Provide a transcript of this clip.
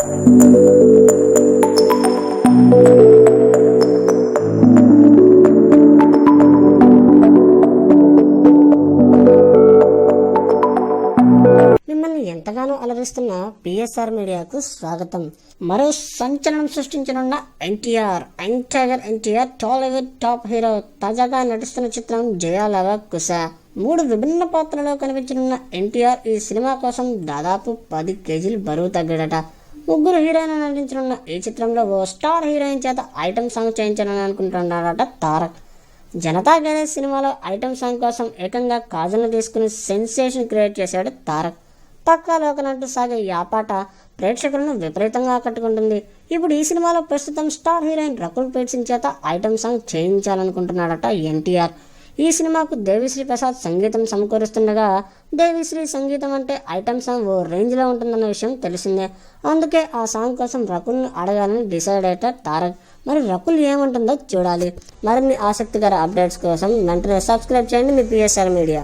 మిమ్మల్ని ఎంతగానో అలరిస్తున్న పిఎస్ఆర్ మీడియాకు స్వాగతం. మరో సంచలనం సృష్టించనున్న ఎన్టీఆర్ టాలీవుడ్ టాప్ హీరో తాజాగా నటిస్తున్న చిత్రం జయాలవ కుశ. 3 విభిన్న పాత్రలో కనిపించనున్న ఎన్టీఆర్ ఈ సినిమా కోసం దాదాపు 10 కేజీలు బరువు తగ్గాడట. 3 హీరోయిన్లు నటించనున్న ఈ చిత్రంలో ఓ స్టార్ హీరోయిన్ చేత ఐటమ్ సాంగ్ చేయించాలని అనుకుంటున్నాడట తారక్. జనతా గ్యారేజ్ సినిమాలో ఐటమ్ సాంగ్ కోసం ఏకంగా కాజల్ని తీసుకుని సెన్సేషన్ క్రియేట్ చేశాడు తారక్. పక్కా లోకనట్టు సాగే ఈ పాట ప్రేక్షకులను విపరీతంగా ఆకట్టుకుంటుంది. ఇప్పుడు ఈ సినిమాలో ప్రస్తుతం స్టార్ హీరోయిన్ రకుల్ ప్రీత్ సింగ్ చేత ఐటమ్ సాంగ్ చేయించాలనుకుంటున్నాడట ఎన్టీఆర్. ఈ సినిమాకు దేవిశ్రీ ప్రసాద్ సంగీతం సమకూరుస్తుండగా, దేవిశ్రీ సంగీతం అంటే ఐటమ్ సాంగ్ ఓ రేంజ్లో ఉంటుందన్న విషయం తెలిసిందే. అందుకే ఆ సాంగ్ కోసం రకుల్ని అడగాలని డిసైడ్ అయ్యారు తారక్. మరి రకుల్ ఏమంటుందో చూడాలి. మరిన్ని ఆసక్తికర అప్డేట్స్ కోసం వెంటనే సబ్స్క్రైబ్ చేయండి మీ పిఎస్ఆర్ మీడియా.